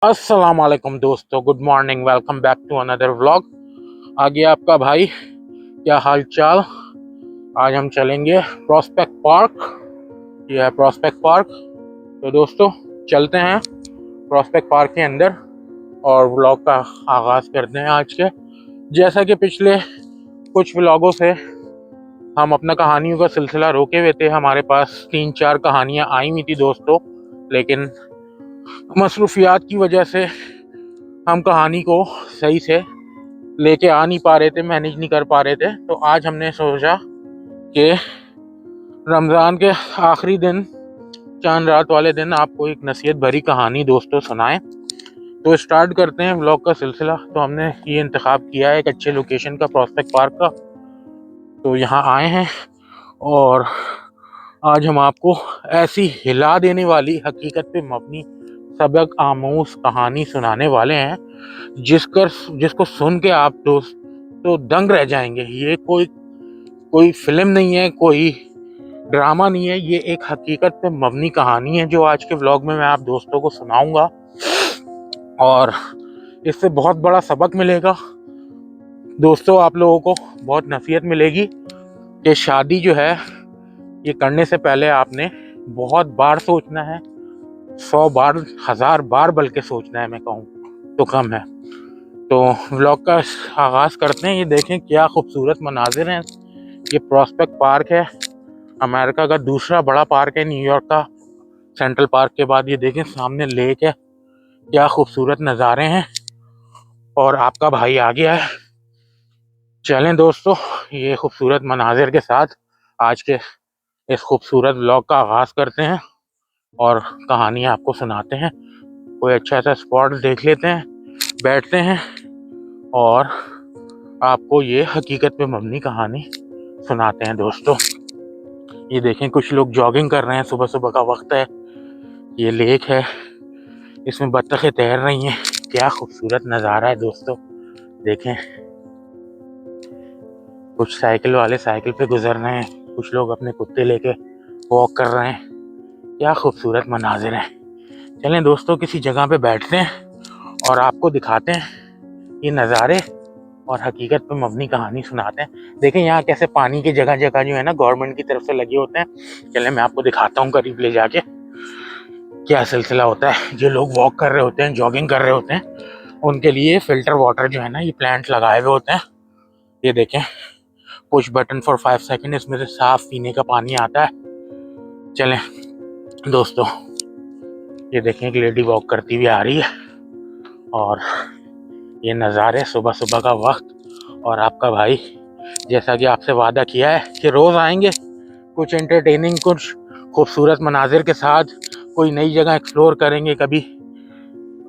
अस्सलाम वालेकुम दोस्तों, good morning. Welcome back to another vlog. आगे आपका भाई, क्या हाल चाल। आज हम चलेंगे प्रॉस्पेक्ट पार्क। ये है प्रॉस्पेक्ट पार्क। तो दोस्तों चलते हैं प्रॉस्पेक्ट पार्क के अंदर और व्लॉग का आगाज़ करते हैं आज के। जैसा कि पिछले कुछ व्लॉगों से हम अपना कहानियों का सिलसिला रोके हुए थे। हमारे पास 3-4 कहानियाँ आई हुई थी दोस्तों, लेकिन मसरूफियात की वजह से हम कहानी को सही से लेके आ नहीं पा रहे थे, मैनेज नहीं कर पा रहे थे। तो आज हमने सोचा कि रमज़ान के आखिरी दिन, चांद रात वाले दिन, आपको एक नसीहत भरी कहानी दोस्तों सुनाएं। तो स्टार्ट करते हैं व्लॉग का सिलसिला। तो हमने ये इंतखाब किया है एक अच्छे लोकेशन का, प्रॉस्पेक्ट पार्क का। तो यहाँ आए हैं और आज हम आपको ऐसी हिला देने वाली, हकीकत पे मबनी, सबक आमूज कहानी सुनाने वाले हैं जिसको सुन के आप दोस्त तो दंग रह जाएंगे। ये कोई फिल्म नहीं है, कोई ड्रामा नहीं है, ये एक हकीकत पे मबनी कहानी है जो आज के व्लॉग में मैं आप दोस्तों को सुनाऊंगा। और इससे बहुत बड़ा सबक मिलेगा दोस्तों, आप लोगों को बहुत नसीहत मिलेगी कि शादी जो है ये करने से पहले आपने बहुत बार सोचना है, 100 बार, 1000 बार बल्कि सोचना है, मैं कहूँ तो कम है। तो व्लॉग का आगाज़ करते हैं। ये देखें क्या खूबसूरत मनाजिर हैं। ये प्रॉस्पेक्ट पार्क है, अमेरिका का दूसरा बड़ा पार्क है न्यूयॉर्क का सेंट्रल पार्क के बाद। ये देखें सामने लेक है, क्या खूबसूरत नज़ारे हैं। और आपका भाई आ गया है। चलें दोस्तों, ये खूबसूरत मनाजिर के साथ आज के इस खूबसूरत व्लॉग का आगाज़ करते हैं और कहानी आपको सुनाते हैं। कोई अच्छा सा स्पॉट देख लेते हैं, बैठते हैं और आपको ये हकीकत पे मबनी कहानी सुनाते हैं दोस्तों। ये देखें कुछ लोग जॉगिंग कर रहे हैं, सुबह सुबह का वक्त है। ये लेक है, इसमें बत्तखें तैर रही हैं। क्या खूबसूरत नज़ारा है दोस्तों। देखें कुछ साइकिल वाले साइकिल पे गुजर रहे हैं, कुछ लोग अपने कुत्ते लेके वॉक कर रहे हैं। क्या खूबसूरत मनाजिर है। चलें दोस्तों किसी जगह पे बैठते हैं और आपको दिखाते हैं ये नज़ारे और हकीकत पे मबनी कहानी सुनाते हैं। देखें यहाँ कैसे पानी की जगह जगह जो है ना गवर्नमेंट की तरफ से लगे होते हैं। चलें मैं आपको दिखाता हूँ करीब ले जाके क्या सिलसिला होता है। जो लोग वॉक कर रहे होते हैं, जॉगिंग कर रहे होते हैं, उनके लिए फिल्टर वाटर जो है ना ये प्लांट लगाए हुए होते हैं। ये देखें पुश बटन फॉर 5 सेकेंड, इसमें से साफ पीने का पानी आता है। चलें दोस्तों ये देखें एक लेडी वॉक करती हुई आ रही है और ये नज़ारे सुबह सुबह का वक्त। और आपका भाई जैसा कि आपसे वादा किया है कि रोज़ आएंगे कुछ एंटरटेनिंग, कुछ खूबसूरत मनाजिर के साथ, कोई नई जगह एक्सप्लोर करेंगे कभी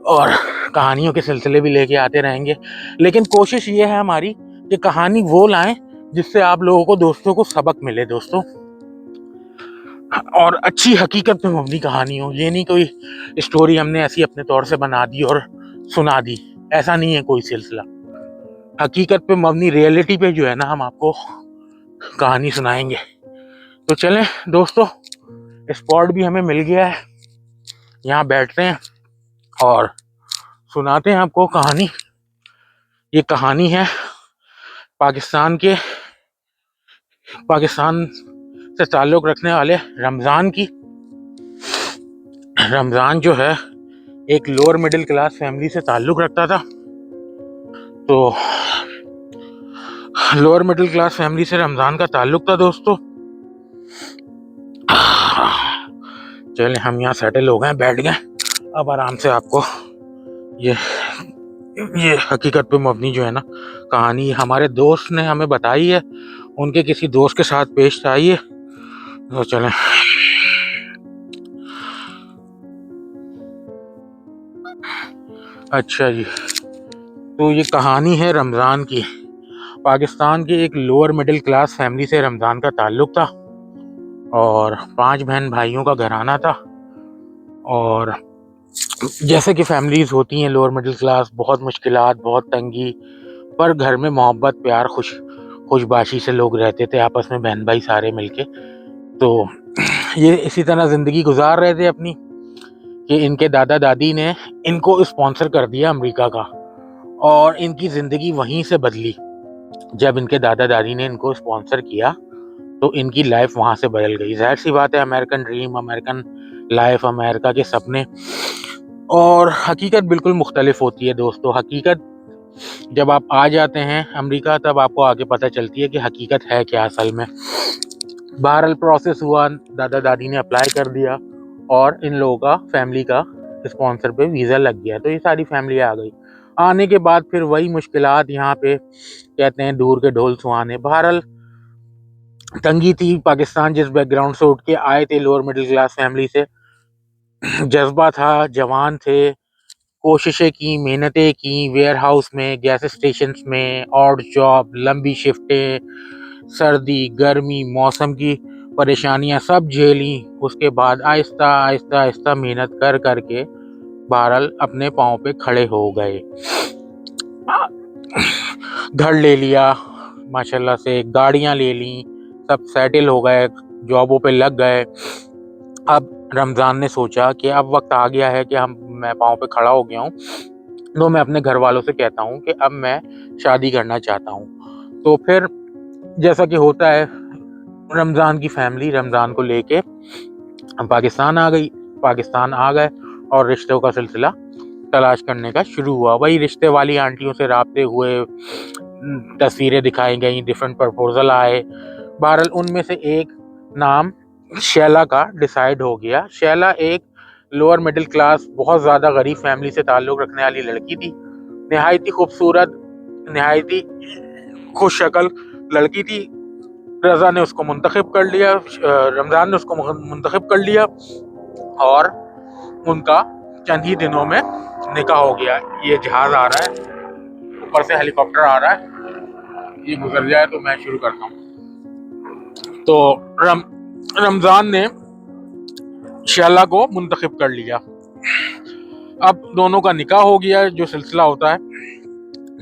और कहानियों के सिलसिले भी लेके आते रहेंगे। लेकिन कोशिश ये है हमारी कि कहानी वो लाएं जिससे आप लोगों को दोस्तों को सबक मिले दोस्तों, और अच्छी हकीकत पे मबनी कहानी हो। ये नहीं कोई स्टोरी हमने ऐसी अपने तौर से बना दी और सुना दी, ऐसा नहीं है कोई सिलसिला। हकीकत पे मबनी, रियलिटी पे जो है ना हम आपको कहानी सुनाएंगे। तो चलें दोस्तों, स्पॉट भी हमें मिल गया है, यहाँ बैठते हैं और सुनाते हैं आपको कहानी। ये कहानी है पाकिस्तान से ताल्लुक़ रखने वाले रमज़ान की। रमज़ान जो है एक लोअर मिडिल क्लास फैमिली से ताल्लुक़ रखता था। तो लोअर मिडिल क्लास फैमिली से रमज़ान का ताल्लुक़ था दोस्तों। चलिए हम यहाँ सेटल हो गए, बैठ गए, अब आराम से आपको ये हकीकत पे मबनी जो है ना कहानी हमारे दोस्त ने हमें बताई है, उनके किसी दोस्त के साथ पेश आई है। तो चलें अच्छा जी, तो ये कहानी है रमज़ान की। पाकिस्तान की एक लोअर मिडिल क्लास फैमिली से रमज़ान का ताल्लुक़ था और 5 बहन भाइयों का घराना था। और जैसे कि फैमिलीज़ होती हैं लोअर मिडिल क्लास, बहुत मुश्किलात, बहुत तंगी, पर घर में मोहब्बत, प्यार, खुशबाशी से लोग रहते थे आपस में, बहन भाई सारे मिलके। तो ये इसी तरह ज़िंदगी गुजार रहे थे अपनी। कि इनके दादा दादी ने इनको स्पॉन्सर कर दिया अमेरिका का, और इनकी ज़िंदगी वहीं से बदली। जब इनके दादा दादी ने इनको स्पॉन्सर किया तो इनकी लाइफ वहाँ से बदल गई। ज़ाहिर सी बात है, American dream, American life, America के सपने और हकीकत बिल्कुल मुख्तलिफ होती है दोस्तों। हकीकत जब आप आ जाते हैं अमेरिका, तब आपको आगे पता चलती है कि हकीकत है क्या असल में। बहरहाल प्रोसेस हुआ, दादा दादी ने अप्लाई कर दिया और इन लोगों का, फैमिली का स्पॉन्सर पे वीज़ा लग गया। तो ये सारी फैमिली आ गई। आने के बाद फिर वही मुश्किलात, यहाँ पे कहते हैं दूर के ढोल सुहाने। बहरहाल तंगी थी। पाकिस्तान जिस बैकग्राउंड से उठ के आए थे, लोअर मिडिल क्लास फैमिली से, जज्बा था, जवान थे, कोशिशें की, मेहनतें की, वेयर हाउस में, गैस स्टेशन में, ऑड जॉब, लंबी शिफ्टें, सर्दी गर्मी, मौसम की परेशानियां सब झेली। उसके बाद आहिस्ता आहिस्ता आहिस्ता मेहनत कर करके बहरहाल अपने पाँव पे खड़े हो गए। घर ले लिया माशाल्लाह से, गाड़ियां ले ली, सब सेटल हो गए, जॉबों पे लग गए। अब रमज़ान ने सोचा कि अब वक्त आ गया है कि मैं पाँव पे खड़ा हो गया हूँ, तो मैं अपने घर वालों से कहता हूँ कि अब मैं शादी करना चाहता हूँ। तो फिर जैसा कि होता है, रमज़ान की फैमिली रमज़ान को लेके पाकिस्तान आ गई। पाकिस्तान आ गए और रिश्तों का सिलसिला तलाश करने का शुरू हुआ। वही रिश्ते वाली आंटियों से राब्ते हुए, तस्वीरें दिखाई गई, डिफरेंट प्रपोजल आए। बहरहाल उनमें से एक नाम शैला का डिसाइड हो गया। शैला एक लोअर मिडिल क्लास, बहुत ज़्यादा गरीब फैमिली से ताल्लुक़ रखने वाली लड़की थी। नहायत ही खूबसूरत, नहायत ही खुश शक्ल लड़की थी। रज़ा ने उसको मुंतखब कर लिया, रमज़ान ने उसको मुंतखब कर लिया और उनका चंद ही दिनों में निकाह हो गया। ये जहाज़ आ रहा है, ऊपर से हेलीकॉप्टर आ रहा है, ये गुजर जाए तो मैं शुरू करता हूँ। तो रमज़ान ने शैला को मुंतखब कर लिया। अब दोनों का निकाह हो गया, जो सिलसिला होता है।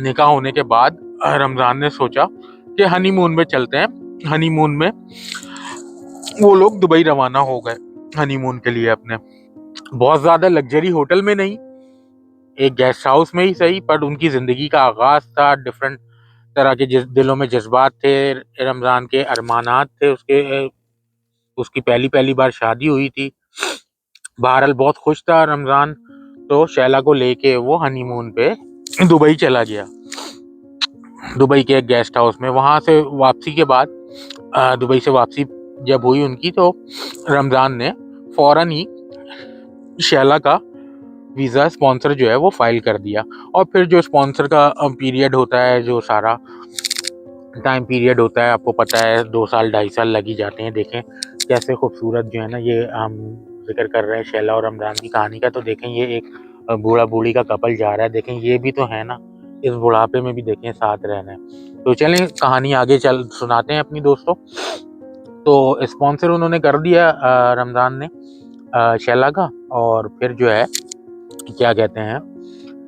निकाह होने के बाद रमज़ान ने सोचा कि हनीमून में चलते हैं। हनीमून में वो लोग दुबई रवाना हो गए हनीमून के लिए अपने। बहुत ज़्यादा लग्जरी होटल में नहीं, एक गेस्ट हाउस में ही सही, पर उनकी ज़िंदगी का आगाज़ था। डिफरेंट तरह के दिलों में जज्बात थे, रमज़ान के अरमानात थे। उसकी पहली पहली बार शादी हुई थी। बहरहाल बहुत खुश था रमज़ान, तो शैला को लेके वो हनीमून पे दुबई चला गया, दुबई के एक गेस्ट हाउस में। वहाँ से वापसी के बाद, दुबई से वापसी जब हुई उनकी, तो रमज़ान ने फ़ौरन ही शैला का वीज़ा स्पॉन्सर जो है वो फाइल कर दिया। और फिर जो स्पॉन्सर का पीरियड होता है, जो सारा टाइम पीरियड होता है, आपको पता है 2 साल 2.5 साल लग ही जाते हैं। देखें कैसे खूबसूरत जो है ना, ये हम जिक्र कर रहे हैं शैला और रमज़ान की कहानी का, तो देखें ये एक बूढ़ा बूढ़ी का कपल जा रहा है। देखें ये भी तो है ना, इस बुढ़ापे में भी देखें साथ रह रहे हैं। तो चलें कहानी आगे चल सुनाते हैं अपनी दोस्तों। तो स्पॉन्सर उन्होंने कर दिया रमज़ान ने शैला का। और फिर जो है क्या कहते हैं,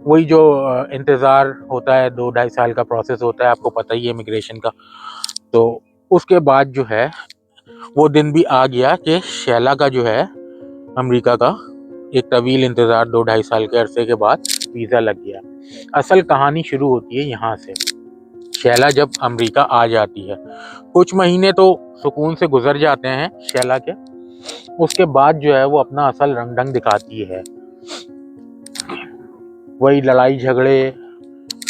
वही जो इंतज़ार होता है, 2-2.5 साल का प्रोसेस होता है, आपको पता ही है इमिग्रेशन का। तो उसके बाद जो है वो दिन भी आ गया कि शैला का जो है अमेरिका का एक तवील इंतज़ार 2-2.5 साल के अरसे के बाद वीज़ा लग गया। असल कहानी शुरू होती है यहाँ से। शैला जब अमेरिका आ जाती है, कुछ महीने तो सुकून से गुजर जाते हैं शैला के। उसके बाद जो है वो अपना असल रंग ढंग दिखाती है। वही लड़ाई झगड़े,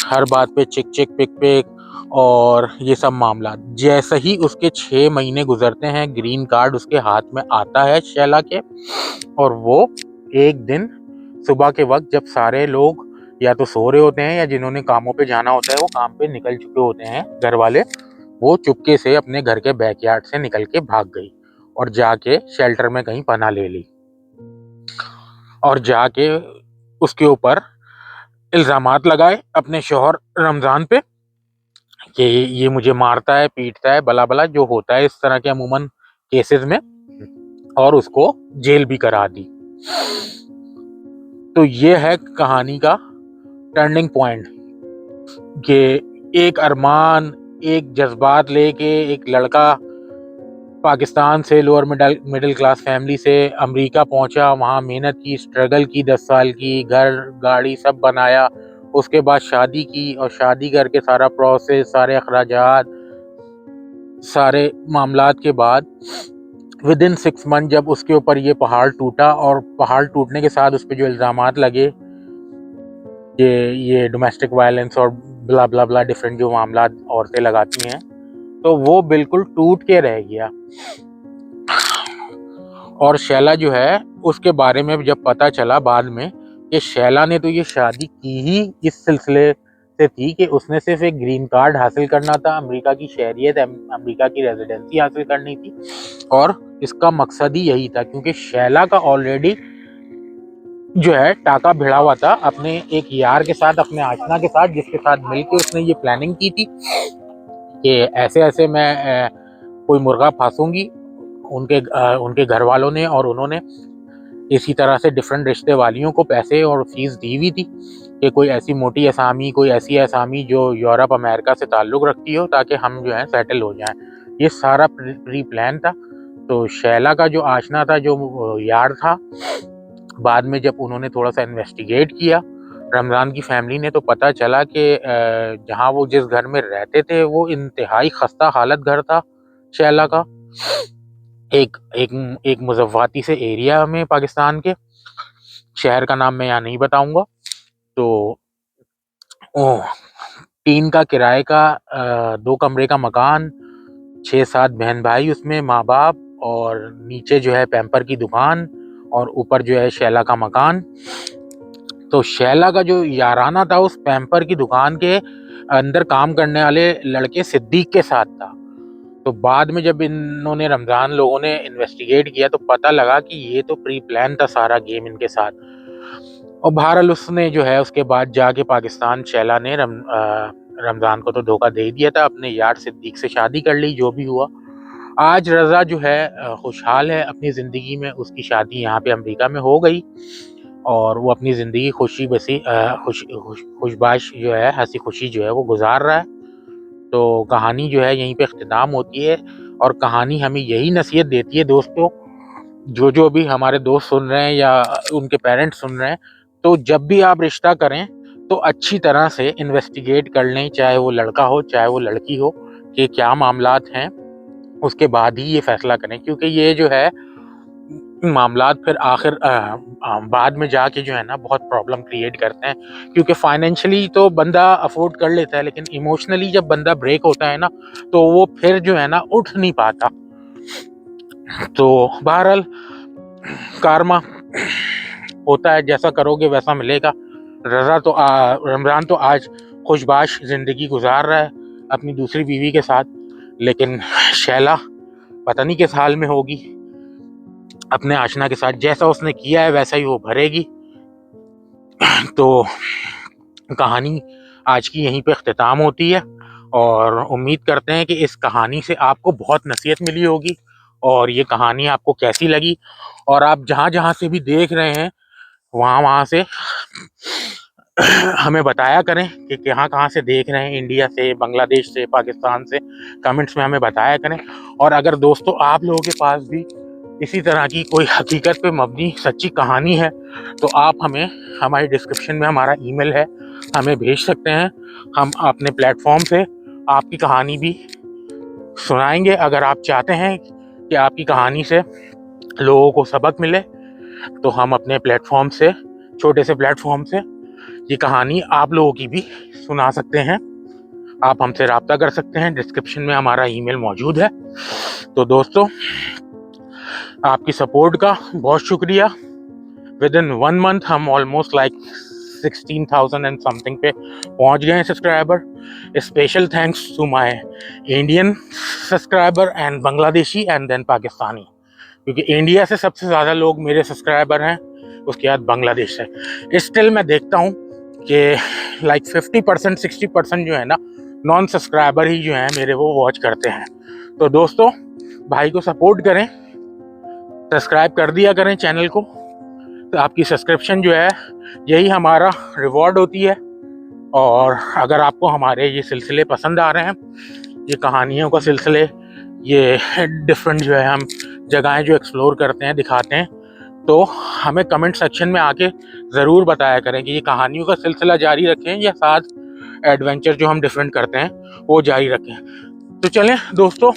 हर बात पे चिक चिक पिक पिक और ये सब मामला। जैसे ही उसके 6 महीने गुजरते हैं, ग्रीन कार्ड उसके हाथ में आता है शैला के। और वो एक दिन सुबह के वक्त, जब सारे लोग या तो सो रहे होते हैं या जिन्होंने कामों पे जाना होता है वो काम पे निकल चुके होते हैं घर वाले, वो चुपके से अपने घर के बैकयार्ड से निकल के भाग गई और जाके शेल्टर में कहीं पनाह ले ली। और जाके उसके ऊपर इल्ज़ामात लगाए अपने शौहर रमज़ान पे कि ये मुझे मारता है, पीटता है, बला बला जो होता है इस तरह के अमूमन केसेस में, और उसको जेल भी करा दी। तो ये है कहानी का टर्निंग पॉइंट कि एक अरमान, एक जज्बात लेके एक लड़का पाकिस्तान से लोअर मिडिल क्लास फैमिली से अमेरिका पहुंचा, वहाँ मेहनत की, स्ट्रगल की 10 साल की, घर गाड़ी सब बनाया, उसके बाद शादी की और शादी करके सारा प्रोसेस, सारे अखराजात, सारे मामलात के बाद विद इन 6 मंथ जब उसके ऊपर ये पहाड़ टूटा और पहाड़ टूटने के साथ उस पर जो इल्ज़ामात लगे कि ये डोमेस्टिक वायलेंस और ब्ला ब्ला ब्ला डिफरेंट जो मामलात औरतें लगाती हैं, तो वो बिल्कुल टूट के रह गया। और शैला जो है उसके बारे में जब पता चला बाद में कि शैला ने तो ये शादी की ही इस सिलसिले से थी कि उसने सिर्फ एक ग्रीन कार्ड हासिल करना था, अमेरिका की शहरियत, अमेरिका की रेजिडेंसी हासिल करनी थी, और इसका मकसद ही यही था क्योंकि शैला का ऑलरेडी जो है टाका भिड़ा हुआ था अपने एक यार के साथ, अपने आशना के साथ, जिसके साथ मिलकर उसने ये प्लानिंग की थी कि ऐसे ऐसे मैं कोई मुर्गा फांसूंगी। उनके घर वालों ने और उन्होंने इसी तरह से डिफरेंट रिश्ते वालियों को पैसे और फीस दी हुई थी कि कोई ऐसी मोटी असामी, कोई ऐसी असामी जो यूरोप अमेरिका से ताल्लुक़ रखती हो, ताकि हम जो है सेटल हो जाएं। ये सारा प्री प्लान था। तो शैला का जो आशना था, जो यार था, बाद में जब उन्होंने थोड़ा सा इन्वेस्टिगेट किया रमज़ान की फैमिली ने, तो पता चला कि जहाँ वो जिस घर में रहते थे वो इंतहाई खस्ता हालत घर था शैला का, एक एक एक मुज़व्वाती से एरिया में पाकिस्तान के, शहर का नाम मैं यहाँ नहीं बताऊंगा। तो टीन का किराए का 2 कमरे का मकान, 6-7 बहन भाई उसमें, माँ बाप, और नीचे जो है पैम्पर की दुकान, और ऊपर जो है शैला का मकान। तो शैला का जो याराना था उस पैम्पर की दुकान के अंदर काम करने वाले लड़के सिद्दीक के साथ था। तो बाद में जब इन्होंने रमज़ान लोगों ने इन्वेस्टिगेट किया तो पता लगा कि ये तो प्री प्लान था सारा गेम इनके साथ। और बहरहाल उसने जो है उसके बाद जाके पाकिस्तान, शैला ने रमज़ान को तो धोखा दे दिया था, अपने यार सिद्दीक से शादी कर ली, जो भी हुआ। आज रज़ा जो है खुशहाल है अपनी ज़िंदगी में, उसकी शादी यहाँ पे अमेरिका में हो गई और वो अपनी ज़िंदगी खुशबाश जो है, हंसी खुशी जो है वो गुजार रहा है। तो कहानी जो है यहीं पे इख्तिताम होती है और कहानी हमें यही नसीहत देती है दोस्तों, जो भी हमारे दोस्त सुन रहे हैं या उनके पेरेंट्स सुन रहे हैं, तो जब भी आप रिश्ता करें तो अच्छी तरह से इन्वेस्टिगेट कर लें, चाहे वो लड़का हो चाहे वो लड़की हो, कि क्या मामलात हैं, उसके बाद ही ये फैसला करें। क्योंकि ये जो है मामलात फिर आखिर बाद में जाके जो है ना बहुत प्रॉब्लम क्रिएट करते हैं, क्योंकि फाइनेंशियली तो बंदा अफोर्ड कर लेता है, लेकिन इमोशनली जब बंदा ब्रेक होता है ना तो वो फिर जो है ना उठ नहीं पाता। तो बहरहाल कारमा होता है, जैसा करोगे वैसा मिलेगा। रमज़ान तो आज खुशबाश ज़िंदगी गुजार रहा है अपनी दूसरी बीवी के साथ, लेकिन शैला पता नहीं किस हाल में होगी अपने आशना के साथ। जैसा उसने किया है वैसा ही वो भरेगी। तो कहानी आज की यहीं पे इख्तिताम होती है और उम्मीद करते हैं कि इस कहानी से आपको बहुत नसीहत मिली होगी। और ये कहानी आपको कैसी लगी, और आप जहाँ जहाँ से भी देख रहे हैं वहाँ से हमें बताया करें कि कहाँ कहाँ से देख रहे हैं, इंडिया से, बांग्लादेश से, पाकिस्तान से, कमेंट्स में हमें बताया करें। और अगर दोस्तों आप लोगों के पास भी इसी तरह की कोई हकीकत पे मबनी सच्ची कहानी है तो आप हमें, हमारी डिस्क्रिप्शन में हमारा ईमेल है, हमें भेज सकते हैं। हम अपने प्लेटफॉर्म से आपकी कहानी भी सुनाएंगे। अगर आप चाहते हैं कि आपकी कहानी से लोगों को सबक मिले तो हम अपने प्लेटफॉर्म से, छोटे से प्लेटफॉर्म से, ये कहानी आप लोगों की भी सुना सकते हैं। आप हमसे रब्ता कर सकते हैं, डिस्क्रिप्शन में हमारा ईमेल मौजूद है। तो दोस्तों आपकी सपोर्ट का बहुत शुक्रिया। विद इन 1 मंथ हम ऑलमोस्ट लाइक 16,000 एंड समथिंग पे पहुंच गए हैं subscriber. Special thanks to my Indian subscriber and Bangladeshi and then Pakistani, क्योंकि इंडिया से सबसे ज़्यादा लोग मेरे सब्सक्राइबर हैं, उसके बाद बांग्लादेश से। स्टिल मैं देखता हूँ कि लाइक 50% 60% जो है ना नॉन सब्सक्राइबर ही जो है मेरे वो वॉच करते हैं। तो दोस्तों भाई को सपोर्ट करें, सब्सक्राइब कर दिया करें चैनल को। तो आपकी सब्सक्रिप्शन जो है यही हमारा रिवॉर्ड होती है। और अगर आपको हमारे ये सिलसिले पसंद आ रहे हैं, ये कहानियों का सिलसिले, ये डिफरेंट जो है हम जगहें जो एक्सप्लोर करते हैं, दिखाते हैं। तो हमें कमेंट सेक्शन में आके ज़रूर बताया करें कि ये कहानियों का सिलसिला जारी रखें या साथ एडवेंचर जो हम डिफरेंट करते हैं वो जारी रखें। तो चलें दोस्तों,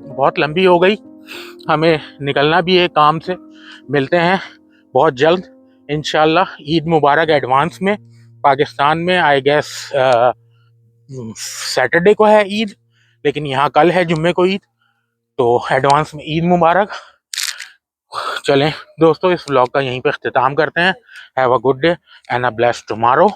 बहुत लंबी हो गई, हमें निकलना भी है काम से। मिलते हैं बहुत जल्द इंशाल्लाह। ईद मुबारक एडवांस में। पाकिस्तान में आई गेस सैटरडे को है ईद, लेकिन यहाँ कल है जुम्मे को ईद, तो एडवांस में ईद मुबारक। चलें दोस्तों, इस व्लॉग का यहीं पे इख्तिताम करते हैं। Have a good day and a blessed tomorrow.